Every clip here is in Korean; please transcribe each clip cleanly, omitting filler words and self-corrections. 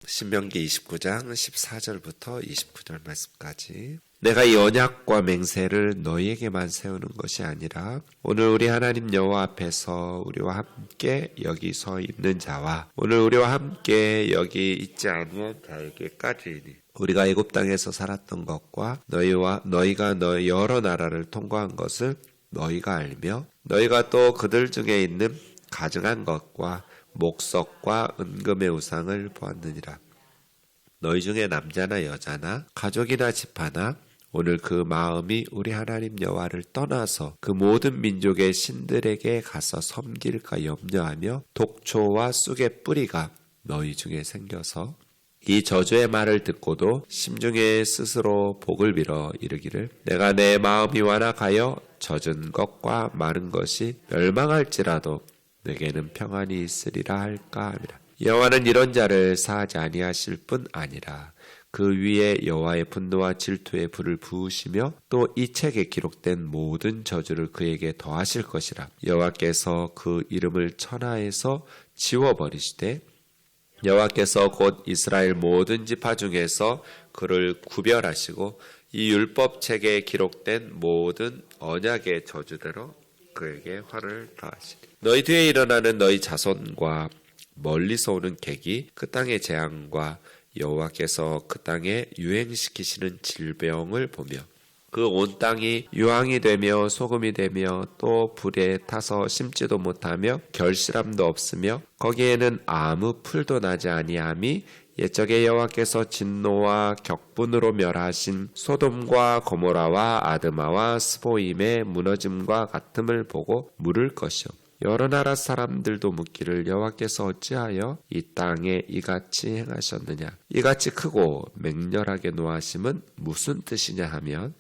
신명기 29장 14절부터 29절 말씀까지. 내가 이 언약과 맹세를 너희에게만 세우는 것이 아니라 오늘 우리 하나님 여호와 앞에서 우리와 함께 여기 서 있는 자와 오늘 우리와 함께 여기 있지 아니한 자에게까지니 우리가 애굽 땅에서 살았던 것과 너희가 여러 나라를 통과한 것을 너희가 알며 너희가 또 그들 중에 있는 가증한 것과 목석과 은금의 우상을 보았느니라. 너희 중에 남자나 여자나 가족이나 집하나 오늘 그 마음이 우리 하나님 여호와를 떠나서 그 모든 민족의 신들에게 가서 섬길까 염려하며 독초와 쑥의 뿌리가 너희 중에 생겨서 이 저주의 말을 듣고도 심중에 스스로 복을 빌어 이르기를 내가 내 마음이 완악하여 젖은 것과 마른 것이 멸망할지라도 내게는 평안이 있으리라 할까 하미라. 여호와는 이런 자를 사하지 아니하실 뿐 아니라 그 위에 여호와의 분노와 질투의 불을 부으시며 또 이 책에 기록된 모든 저주를 그에게 더하실 것이라. 여호와께서 그 이름을 천하에서 지워버리시되 여호와께서 곧 이스라엘 모든 지파 중에서 그를 구별하시고 이 율법책에 기록된 모든 언약의 저주대로 그에게 화를 더하시리. 너희 뒤에 일어나는 너희 자손과 멀리서 오는 객이 그 땅의 재앙과 여호와께서 그 땅에 유행시키시는 질병을 보며 그 온 땅이 유황이 되며 소금이 되며 또 불에 타서 심지도 못하며 결실함도 없으며 거기에는 아무 풀도 나지 아니함이 옛적에 여호와께서 진노와 격분으로 멸하신 소돔과 고모라와 아드마와 스보임의 무너짐과 같음을 보고 물을 것이요 여러 나라 사람들도 묻기를 여호와께서 어찌하여 이 땅에 이같이 행하셨느냐 이같이 크고 맹렬하게 노하심은 무슨 뜻이냐 하면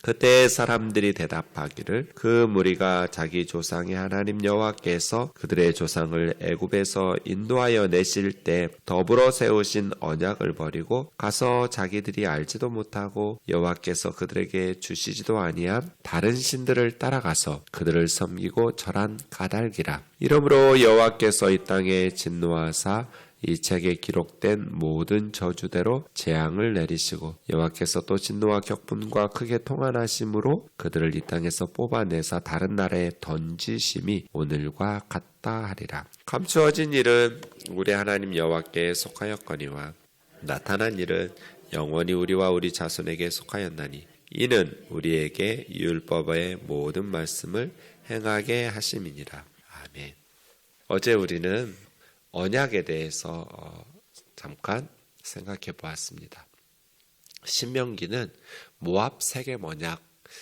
그때 사람들이 대답하기를 그 무리가 자기 조상의 하나님 여호와께서 그들의 조상을 애굽에서 인도하여 내실 때 더불어 세우신 언약을 버리고 가서 자기들이 알지도 못하고 여호와께서 그들에게 주시지도 아니한 다른 신들을 따라가서 그들을 섬기고 절한 까닭이라. 이러므로 여호와께서 이 땅에 진노하사 이 책에 기록된 모든 저주대로 재앙을 내리시고 여호와께서 또 진노와 격분과 크게 통한하심으로 그들을 이 땅에서 뽑아내사 다른 나라에 던지심이 오늘과 같다 하리라. 감추어진 일은 우리 하나님 여호와께 속하였거니와 나타난 일은 영원히 우리와 우리 자손에게 속하였나니 이는 우리에게 율법의 모든 말씀을 행하게 하심이니라. 아멘. 어제 우리는 언약에 대해서 잠깐 생각해 보았습니다. 신명기는 모압 세겜 언약,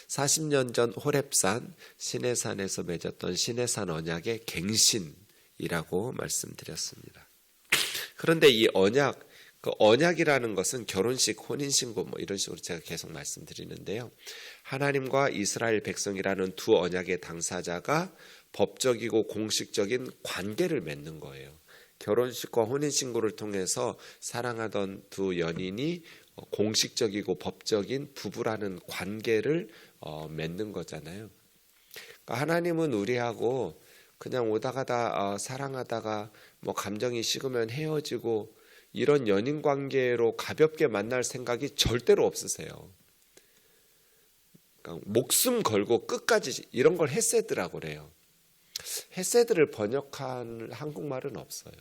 40년 전 호렙산 시내산에서 맺었던 시내산 언약의 갱신이라고 말씀드렸습니다. 그런데 이 언약, 그 언약이라는 것은 결혼식, 혼인신고 뭐 이런 식으로 제가 계속 말씀드리는데요. 하나님과 이스라엘 백성이라는 두 언약의 당사자가 법적이고 공식적인 관계를 맺는 거예요. 결혼식과 혼인신고를 통해서 사랑하던 두 연인이 공식적이고 법적인 부부라는 관계를 맺는 거잖아요. 그러니까 하나님은 우리하고 그냥 오다가다 사랑하다가 뭐 감정이 식으면 헤어지고 이런 연인 관계로 가볍게 만날 생각이 절대로 없으세요. 그러니까 목숨 걸고 끝까지 이런 걸 헤세드라고 그래요. 헤세드를 번역한 한국말은 없어요.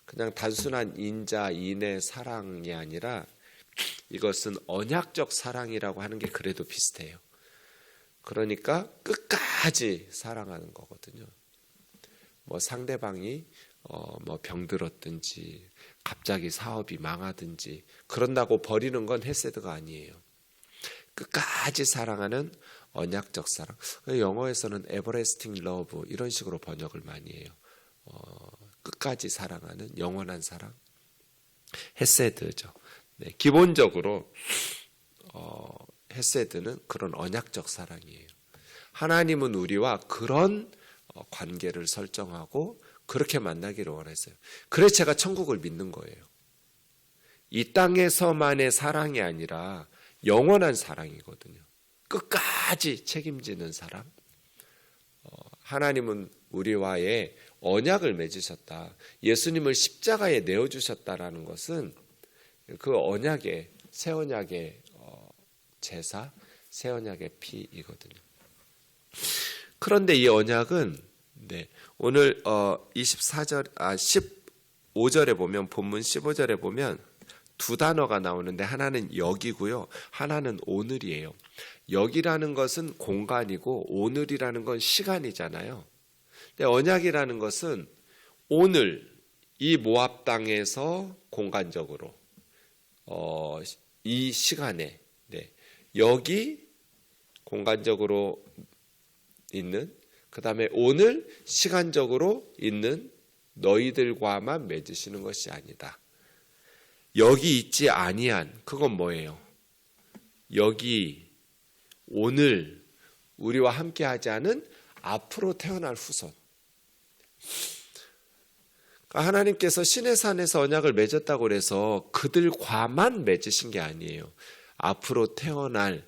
그냥 단순한 인자, 인애, 사랑이 아니라 이것은 언약적 사랑이라고 하는 게 그래도 비슷해요. 그러니까 끝까지 사랑하는 거거든요. 뭐 상대방이 뭐 병들었든지 갑자기 사업이 망하든지 그런다고 버리는 건 헤세드가 아니에요. 끝까지 사랑하는 언약적 사랑. 영어에서는 everlasting love 이런 식으로 번역을 많이 해요. 끝까지 사랑하는 영원한 사랑. 헤세드죠. 네, 기본적으로 헤세드는 그런 언약적 사랑이에요. 하나님은 우리와 그런 관계를 설정하고 그렇게 만나기를 원했어요. 그래서 제가 천국을 믿는 거예요. 이 땅에서만의 사랑이 아니라 영원한 사랑이거든요. 끝까지 책임지는 사랑. 하나님은 우리와의 언약을 맺으셨다. 예수님을 십자가에 내어주셨다라는 것은 그 언약의 새 언약의 제사, 새 언약의 피이거든요. 그런데 이 언약은 오늘 15절에 보면 본문 15절에 보면 두 단어가 나오는데 하나는 여기고요. 하나는 오늘이에요. 여기라는 것은 공간이고 오늘이라는 건 시간이잖아요. 근데 언약이라는 것은 오늘 이 모압 땅에서 공간적으로 이 시간에 여기 공간적으로 있는 그 다음에 오늘 시간적으로 있는 너희들과만 맺으시는 것이 아니다. 여기 있지 아니한 그건 뭐예요? 여기 오늘 우리와 함께하지 않은 앞으로 태어날 후손. 그러니까 하나님께서 시내산에서 언약을 맺었다고 해서 그들과만 맺으신 게 아니에요. 앞으로 태어날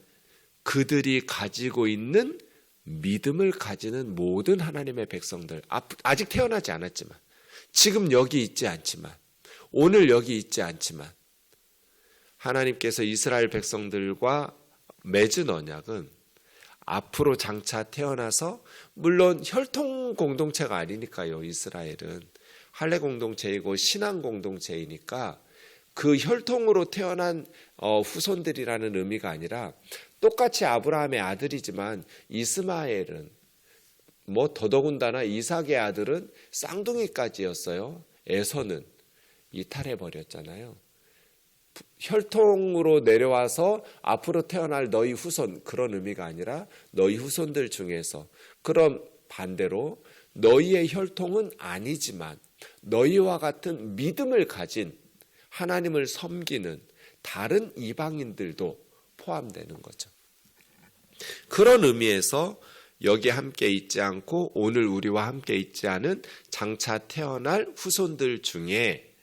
그들이 가지고 있는 믿음을 가지는 모든 하나님의 백성들, 아직 태어나지 않았지만, 지금 여기 있지 않지만, 오늘 여기 있지 않지만, 하나님께서 이스라엘 백성들과 맺은 언약은 앞으로 장차 태어나서, 물론 혈통 공동체가 아니니까요. 이스라엘은 할례 공동체이고 신앙 공동체이니까 그 혈통으로 태어난 후손들이라는 의미가 아니라 똑같이 아브라함의 아들이지만 이스마엘은 더더군다나 이삭의 아들은 쌍둥이까지였어요. 에서는 이탈해버렸잖아요. 혈통으로 내려와서 앞으로 태어날 너희 후손, 그런 의미가 아니라 너희 후손들 중에서, 그럼 반대로 너희의 혈통은 아니지만 너희와 같은 믿음을 가진 하나님을 섬기는 다른 이방인들도 포함되는 거죠. 그런 의미에서 여기 함께 있지 않고 오늘 우리와 함께 있지 않은 장차 태어날 후손들 중에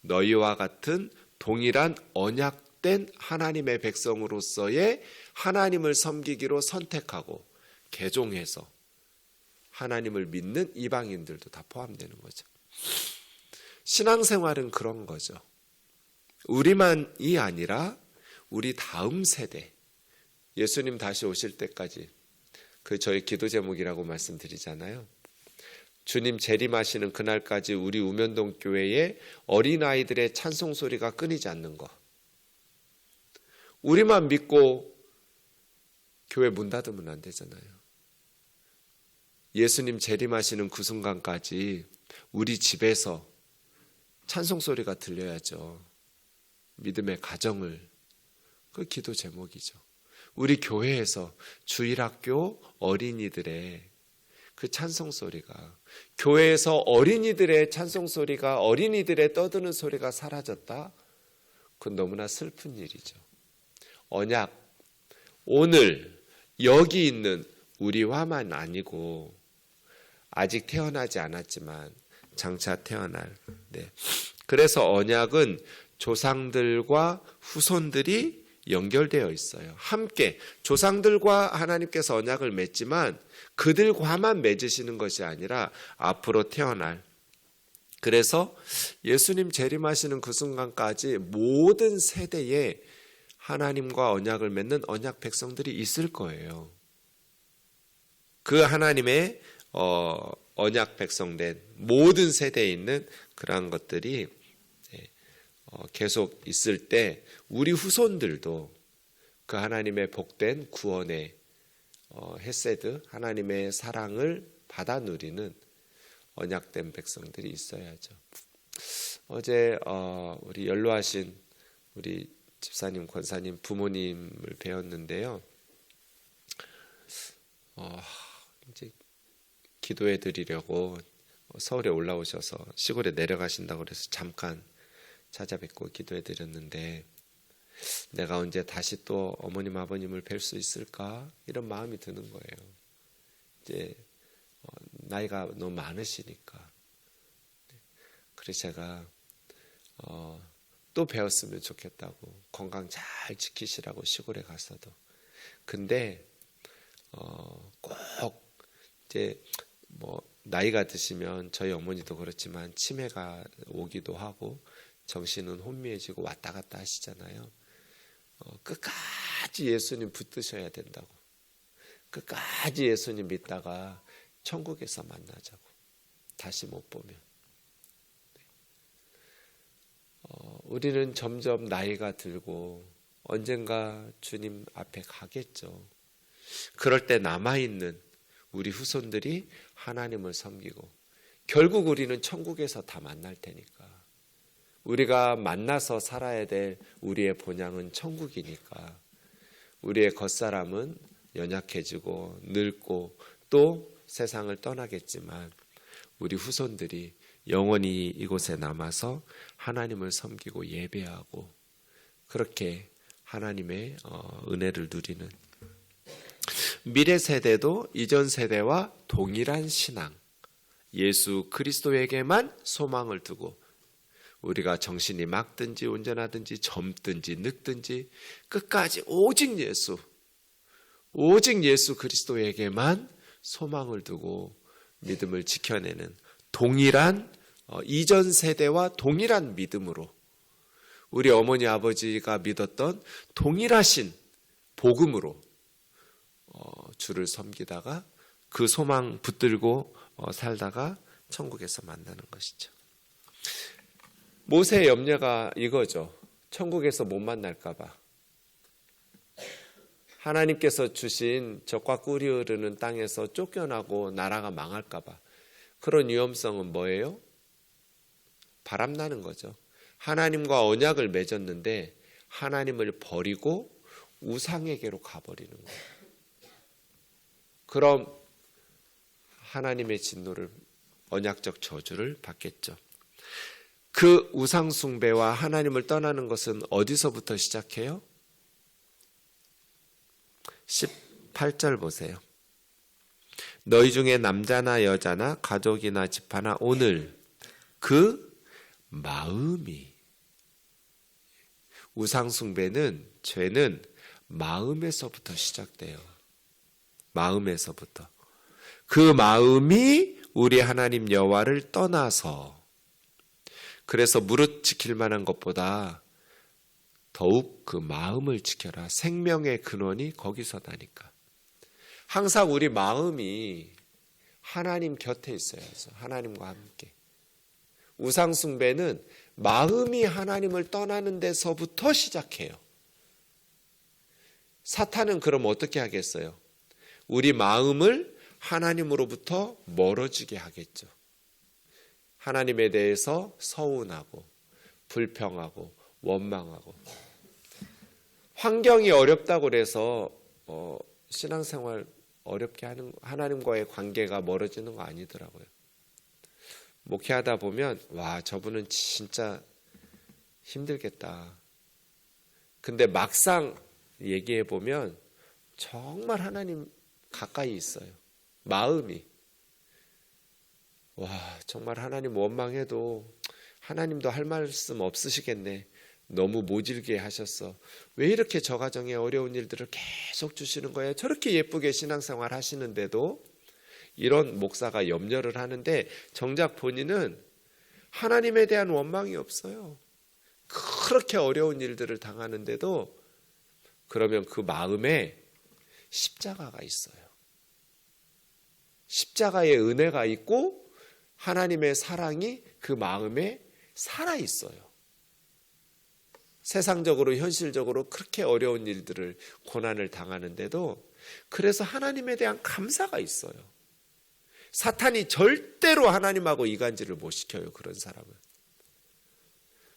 너희와 같은 동일한 언약된 하나님의 백성으로서의 하나님을 섬기기로 선택하고 개종해서 하나님을 믿는 이방인들도 다 포함되는 거죠. 신앙생활은 그런 거죠. 우리만이 아니라 우리 다음 세대, 예수님 다시 오실 때까지, 그 저희 기도 제목이라고 말씀드리잖아요. 주님 재림하시는 그날까지 우리 우면동 교회에 어린아이들의 찬송 소리가 끊이지 않는 것. 우리만 믿고 교회 문 닫으면 안 되잖아요. 예수님 재림하시는 그 순간까지 우리 집에서 찬송 소리가 들려야죠. 믿음의 가정을, 그 기도 제목이죠. 우리 교회에서 주일학교 어린이들의 그 찬송 소리가, 교회에서 어린이들의 찬송 소리가, 어린이들의 떠드는 소리가 사라졌다? 그건 너무나 슬픈 일이죠. 언약, 오늘 여기 있는 우리와만 아니고 아직 태어나지 않았지만 장차 태어날. 그래서 언약은 조상들과 후손들이 연결되어 있어요. 함께 조상들과 하나님께서 언약을 맺지만 그들과만 맺으시는 것이 아니라 앞으로 태어날. 그래서 예수님 재림하시는 그 순간까지 모든 세대에 하나님과 언약을 맺는 언약 백성들이 있을 거예요. 그 하나님의 언약 백성된 모든 세대에 있는 그러한 것들이 계속 있을 때 우리 후손들도 그 하나님의 복된 구원의 헤세드, 하나님의 사랑을 받아 누리는 언약된 백성들이 있어야죠. 어제 우리 연로하신 우리 집사님, 권사님, 부모님을 배웠는데요. 이제 기도해 드리려고 서울에 올라오셔서 시골에 내려가신다고 그래서 잠깐 찾아뵙고 기도해 드렸는데, 내가 언제 다시 또 어머님 아버님을 뵐 수 있을까 이런 마음이 드는 거예요. 이제 나이가 너무 많으시니까. 그래서 제가 또 배웠으면 좋겠다고, 건강 잘 지키시라고 시골에 가서도. 근데 꼭 이제 나이가 드시면 저희 어머니도 그렇지만 치매가 오기도 하고 정신은 혼미해지고 왔다 갔다 하시잖아요. 끝까지 예수님 붙드셔야 된다고. 끝까지 예수님 믿다가 천국에서 만나자고. 다시 못 보면. 우리는 점점 나이가 들고 언젠가 주님 앞에 가겠죠. 그럴 때 남아있는 우리 후손들이 하나님을 섬기고 결국 우리는 천국에서 다 만날 테니까. 우리가 만나서 살아야 될 우리의 본향은 천국이니까. 우리의 겉사람은 연약해지고 늙고 또 세상을 떠나겠지만 우리 후손들이 영원히 이곳에 남아서 하나님을 섬기고 예배하고 그렇게 하나님의 은혜를 누리는 미래 세대도 이전 세대와 동일한 신앙, 예수 그리스도에게만 소망을 두고 우리가 정신이 맑든지 온전하든지 젊든지 늙든지 끝까지 오직 예수 그리스도에게만 소망을 두고 믿음을 지켜내는 동일한 이전 세대와 동일한 믿음으로 우리 어머니 아버지가 믿었던 동일하신 복음으로 주를 섬기다가 그 소망 붙들고 살다가 천국에서 만나는 것이죠. 모세의 염려가 이거죠. 천국에서 못 만날까 봐. 하나님께서 주신 젖과 꿀이 흐르는 땅에서 쫓겨나고 나라가 망할까 봐. 그런 위험성은 뭐예요? 바람나는 거죠. 하나님과 언약을 맺었는데 하나님을 버리고 우상에게로 가버리는 거예요. 그럼 하나님의 진노를, 언약적 저주를 받겠죠. 그 우상 숭배와 하나님을 떠나는 것은 어디서부터 시작해요? 18절 보세요. 너희 중에 남자나 여자나 가족이나 집하나 오늘 그 마음이, 우상 숭배는, 죄는 마음에서부터 시작돼요. 마음에서부터. 그 마음이 우리 하나님 여호와를 떠나서, 그래서 무릇 지킬 만한 것보다 더욱 그 마음을 지켜라. 생명의 근원이 거기서 나니까. 항상 우리 마음이 하나님 곁에 있어야죠. 하나님과 함께. 우상 숭배는 마음이 하나님을 떠나는 데서부터 시작해요. 사탄은 그럼 어떻게 하겠어요? 우리 마음을 하나님으로부터 멀어지게 하겠죠. 하나님에 대해서 서운하고 불평하고 원망하고. 환경이 어렵다고 그래서 신앙생활 어렵게 하는, 하나님과의 관계가 멀어지는 거 아니더라고요. 목회하다 보면 와, 저분은 진짜 힘들겠다. 근데 막상 얘기해 보면 정말 하나님 가까이 있어요. 마음이. 와, 정말 하나님 원망해도 하나님도 할 말씀 없으시겠네. 너무 모질게 하셨어. 왜 이렇게 저 가정에 어려운 일들을 계속 주시는 거예요? 저렇게 예쁘게 신앙생활 하시는데도. 이런 목사가 염려를 하는데 정작 본인은 하나님에 대한 원망이 없어요. 그렇게 어려운 일들을 당하는데도 그러면 그 마음에 십자가가 있어요. 십자가의 은혜가 있고 하나님의 사랑이 그 마음에 살아있어요. 세상적으로 현실적으로 그렇게 어려운 일들을, 고난을 당하는데도 그래서 하나님에 대한 감사가 있어요. 사탄이 절대로 하나님하고 이간질을 못 시켜요. 그런 사람은.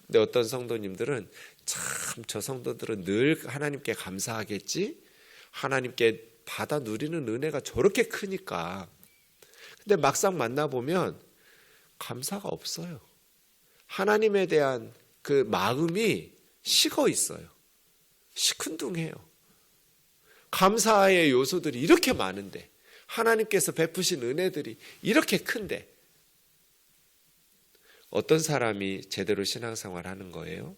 근데 어떤 성도님들은 참 저 성도들은 늘 하나님께 감사하겠지? 하나님께 받아 누리는 은혜가 저렇게 크니까. 근데 막상 만나보면 감사가 없어요. 하나님에 대한 그 마음이 식어 있어요. 시큰둥해요. 감사의 요소들이 이렇게 많은데, 하나님께서 베푸신 은혜들이 이렇게 큰데 어떤 사람이 제대로 신앙생활 하는 거예요?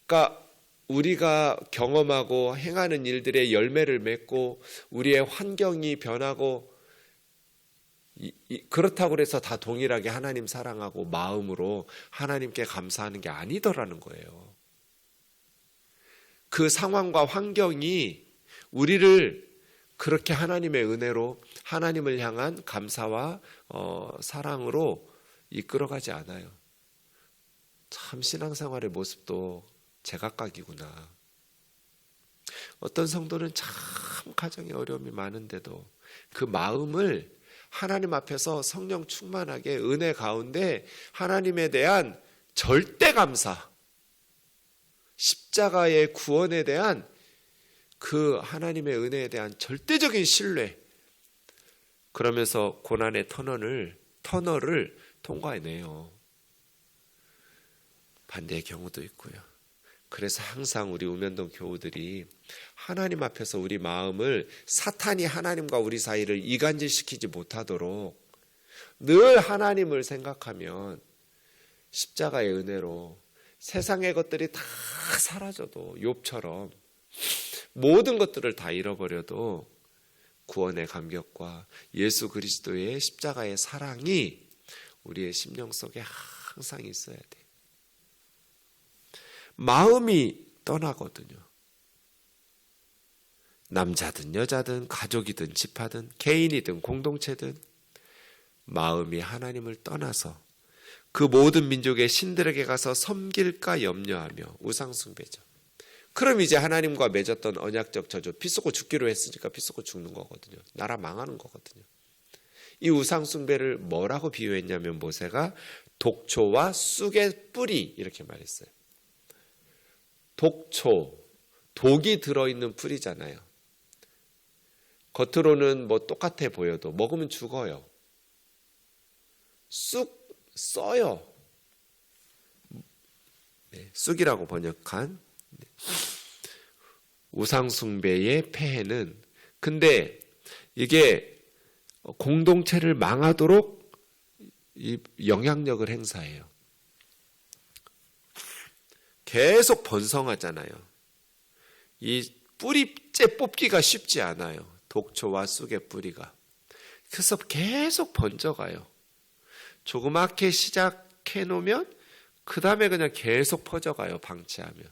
그러니까 우리가 경험하고 행하는 일들의 열매를 맺고 우리의 환경이 변하고 그렇다고 해서 다 동일하게 하나님 사랑하고 마음으로 하나님께 감사하는 게 아니더라는 거예요. 그 상황과 환경이 우리를 그렇게 하나님의 은혜로 하나님을 향한 감사와 사랑으로 이끌어가지 않아요. 참 신앙생활의 모습도 제각각이구나. 어떤 성도는 참 가정에 어려움이 많은데도 그 마음을 하나님 앞에서 성령 충만하게 은혜 가운데 하나님에 대한 절대 감사, 십자가의 구원에 대한 그 하나님의 은혜에 대한 절대적인 신뢰, 그러면서 고난의 터널을 통과해내요. 반대의 경우도 있고요. 그래서 항상 우리 우면동 교우들이 하나님 앞에서 우리 마음을 사탄이 하나님과 우리 사이를 이간질시키지 못하도록 늘 하나님을 생각하면 십자가의 은혜로 세상의 것들이 다 사라져도 욥처럼 모든 것들을 다 잃어버려도 구원의 감격과 예수 그리스도의 십자가의 사랑이 우리의 심령 속에 항상 있어야 돼. 마음이 떠나거든요. 남자든 여자든 가족이든 집화든 개인이든 공동체든 마음이 하나님을 떠나서 그 모든 민족의 신들에게 가서 섬길까 염려하며 우상숭배죠. 그럼 이제 하나님과 맺었던 언약적 저주, 피 쏟고 죽기로 했으니까 피 쏟고 죽는 거거든요. 나라 망하는 거거든요. 이 우상숭배를 뭐라고 비유했냐면 모세가 독초와 쑥의 뿌리 이렇게 말했어요. 독초, 독이 들어있는 풀이잖아요. 겉으로는 뭐 똑같아 보여도 먹으면 죽어요. 쑥 써요. 네, 쑥이라고 번역한 우상숭배의 폐해는, 근데 이게 공동체를 망하도록 이 영향력을 행사해요. 계속 번성하잖아요. 이 뿌리째 뽑기가 쉽지 않아요. 독초와 쑥의 뿌리가. 그래서 계속 번져가요. 조그맣게 시작해 놓으면 그 다음에 그냥 계속 퍼져가요. 방치하면.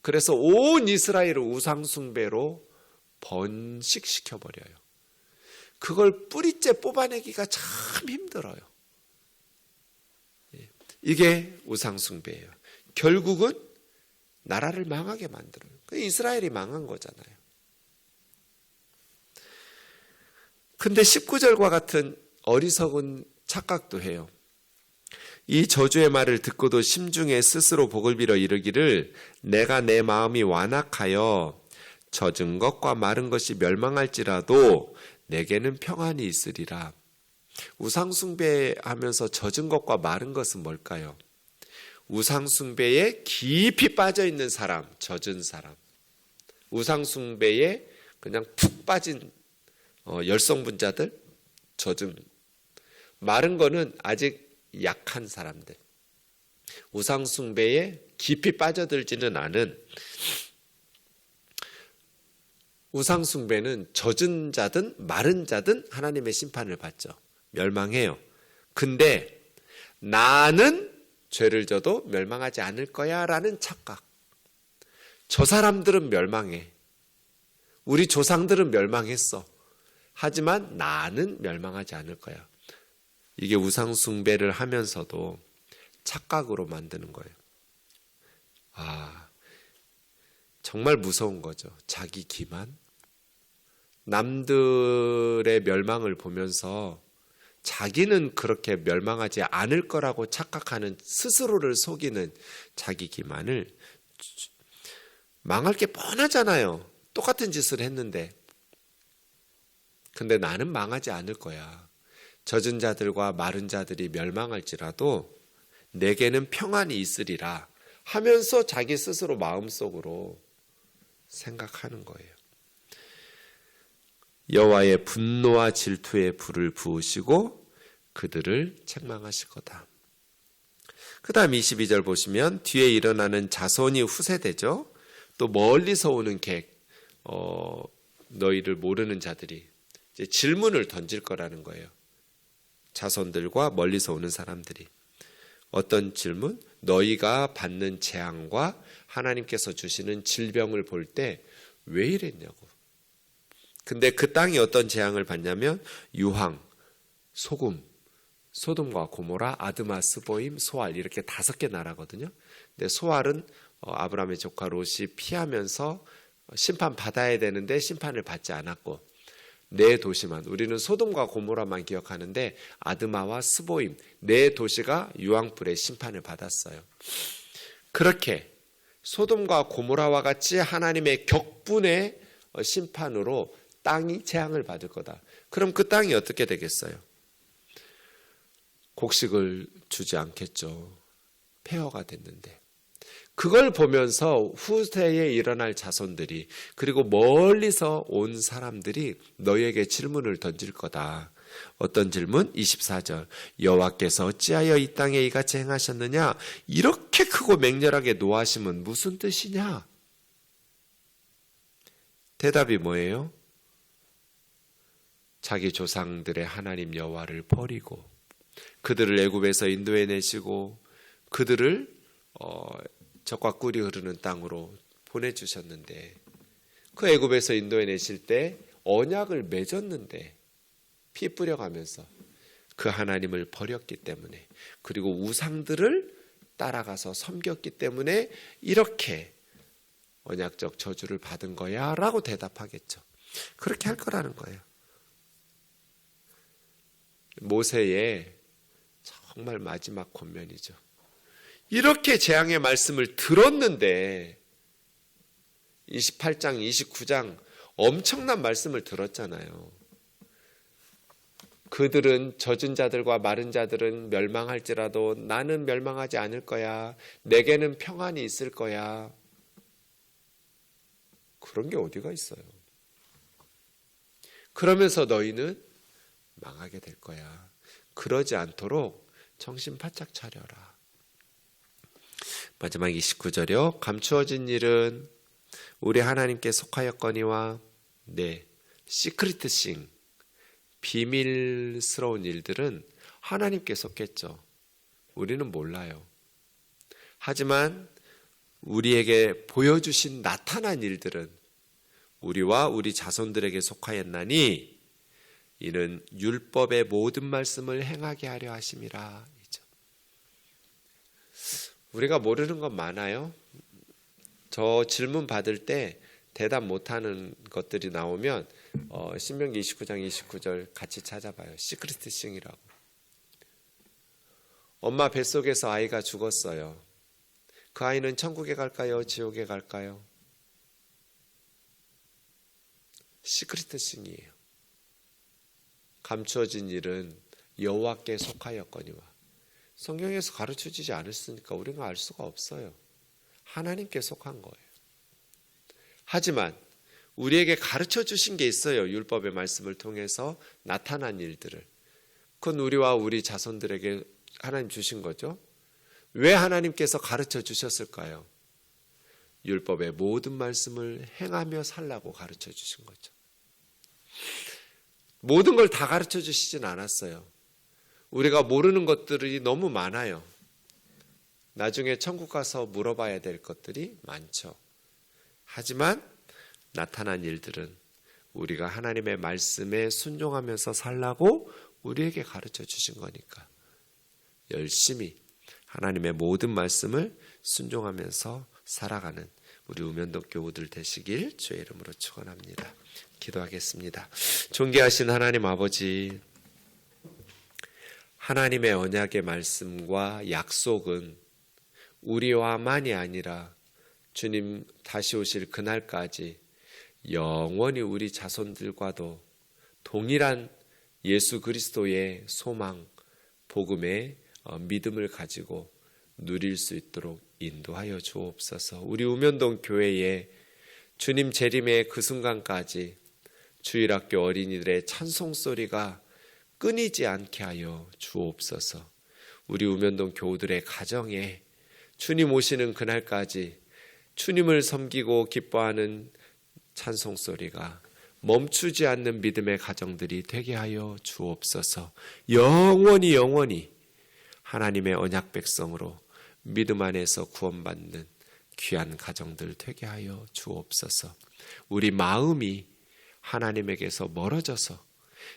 그래서 온 이스라엘을 우상숭배로 번식시켜버려요. 그걸 뿌리째 뽑아내기가 참 힘들어요. 이게 우상숭배예요. 결국은 나라를 망하게 만들어요. 이스라엘이 망한 거잖아요. 근데 19절과 같은 어리석은 착각도 해요. 이 저주의 말을 듣고도 심중에 스스로 복을 빌어 이르기를 내가 내 마음이 완악하여 젖은 것과 마른 것이 멸망할지라도 내게는 평안이 있으리라. 우상숭배하면서 젖은 것과 마른 것은 뭘까요? 우상숭배에 깊이 빠져있는 사람, 젖은 사람. 우상숭배에 그냥 푹 빠진 열성분자들, 젖은. 마른 거는 아직 약한 사람들. 우상숭배에 깊이 빠져들지는 않은, 우상숭배는 젖은 자든 마른 자든 하나님의 심판을 받죠. 멸망해요. 근데 나는 죄를 져도 멸망하지 않을 거야 라는 착각. 저 사람들은 멸망해. 우리 조상들은 멸망했어. 하지만 나는 멸망하지 않을 거야. 이게 우상숭배를 하면서도 착각으로 만드는 거예요. 정말 무서운 거죠. 자기 기만. 남들의 멸망을 보면서 자기는 그렇게 멸망하지 않을 거라고 착각하는, 스스로를 속이는 자기 기만을, 망할 게 뻔하잖아요. 똑같은 짓을 했는데. 근데 나는 망하지 않을 거야. 젖은 자들과 마른 자들이 멸망할지라도 내게는 평안이 있으리라 하면서 자기 스스로 마음속으로 생각하는 거예요. 여호와의 분노와 질투의 불을 부으시고 그들을 책망하실 거다. 그 다음 22절 보시면 뒤에 일어나는 자손이 후세대죠. 또 멀리서 오는 너희를 모르는 자들이 이제 질문을 던질 거라는 거예요. 자손들과 멀리서 오는 사람들이. 어떤 질문? 너희가 받는 재앙과 하나님께서 주시는 질병을 볼 때 왜 이랬냐고. 근데 그 땅이 어떤 재앙을 받냐면 유황, 소금, 소돔과 고모라, 아드마, 스보임, 소알 이렇게 5개 나라거든요. 근데 소알은 아브라함의 조카 롯이 피하면서 심판 받아야 되는데 심판을 받지 않았고, 4도시만, 우리는 소돔과 고모라만 기억하는데 아드마와 스보임 4도시가 유황불의 심판을 받았어요. 그렇게 소돔과 고모라와 같이 하나님의 격분의 심판으로 땅이 재앙을 받을 거다. 그럼 그 땅이 어떻게 되겠어요? 곡식을 주지 않겠죠. 폐허가 됐는데. 그걸 보면서 후세에 일어날 자손들이, 그리고 멀리서 온 사람들이 너희에게 질문을 던질 거다. 어떤 질문? 24절. 여호와께서 어찌하여 이 땅에 이같이 행하셨느냐? 이렇게 크고 맹렬하게 노하심은 무슨 뜻이냐? 대답이 뭐예요? 자기 조상들의 하나님 여호와를 버리고 그들을 애굽에서 인도해내시고 그들을 젖과 꿀이 흐르는 땅으로 보내주셨는데, 그 애굽에서 인도해내실 때 언약을 맺었는데 피 뿌려가면서 그 하나님을 버렸기 때문에, 그리고 우상들을 따라가서 섬겼기 때문에 이렇게 언약적 저주를 받은 거야 라고 대답하겠죠. 그렇게 할 거라는 거예요. 모세의 정말 마지막 권면이죠. 이렇게 재앙의 말씀을 들었는데 28장, 29장 엄청난 말씀을 들었잖아요. 그들은 젖은 자들과 마른 자들은 멸망할지라도 나는 멸망하지 않을 거야. 내게는 평안이 있을 거야. 그런 게 어디가 있어요. 그러면서 너희는 망하게 될 거야. 그러지 않도록 정신 바짝 차려라. 마지막 29절이요. 감추어진 일은 우리 하나님께 속하였거니와 시크리트싱, 비밀스러운 일들은 하나님께 속했죠. 우리는 몰라요. 하지만 우리에게 보여주신 나타난 일들은 우리와 우리 자손들에게 속하였나니 이는 율법의 모든 말씀을 행하게 하려 하심이라. 우리가 모르는 건 많아요. 저 질문 받을 때 대답 못하는 것들이 나오면 신명기 29장 29절 같이 찾아봐요. 시크릿싱이라고. 엄마 뱃속에서 아이가 죽었어요. 그 아이는 천국에 갈까요? 지옥에 갈까요? 시크릿싱이에요. 감추어진 일은 여호와께 속하였거니와. 성경에서 가르쳐주지 않았으니까 우리가 알 수가 없어요. 하나님께 속한 거예요. 하지만 우리에게 가르쳐 주신 게 있어요. 율법의 말씀을 통해서 나타난 일들을. 그건 우리와 우리 자손들에게 하나님 주신 거죠. 왜 하나님께서 가르쳐 주셨을까요? 율법의 모든 말씀을 행하며 살라고 가르쳐 주신 거죠. 모든 걸 다 가르쳐 주시진 않았어요. 우리가 모르는 것들이 너무 많아요. 나중에 천국 가서 물어봐야 될 것들이 많죠. 하지만 나타난 일들은 우리가 하나님의 말씀에 순종하면서 살라고 우리에게 가르쳐 주신 거니까 열심히 하나님의 모든 말씀을 순종하면서 살아가는 우리 우면동 교우들 되시길 주의 이름으로 축원합니다. 기도하겠습니다. 존귀하신 하나님 아버지, 하나님의 언약의 말씀과 약속은 우리와만이 아니라 주님 다시 오실 그날까지 영원히 우리 자손들과도 동일한 예수 그리스도의 소망, 복음의 믿음을 가지고 누릴 수 있도록 인도하여 주옵소서. 우리 우면동 교회에 주님 재림의 그 순간까지 주일학교 어린이들의 찬송소리가 끊이지 않게 하여 주옵소서. 우리 우면동 교우들의 가정에 주님 오시는 그날까지 주님을 섬기고 기뻐하는 찬송소리가 멈추지 않는 믿음의 가정들이 되게 하여 주옵소서. 영원히 하나님의 언약 백성으로 믿음 안에서 구원받는 귀한 가정들 되게 하여 주옵소서. 우리 마음이 하나님에게서 멀어져서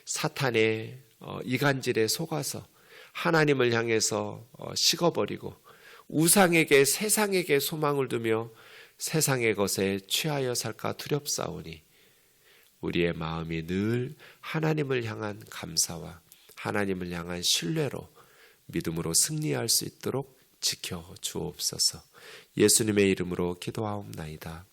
사탄의 이간질에 속아서 하나님을 향해서 식어버리고 우상에게 세상에게 소망을 두며 세상의 것에 취하여 살까 두렵사오니 우리의 마음이 늘 하나님을 향한 감사와 하나님을 향한 신뢰로 믿음으로 승리할 수 있도록 지켜 주옵소서. 예수님의 이름으로 기도하옵나이다.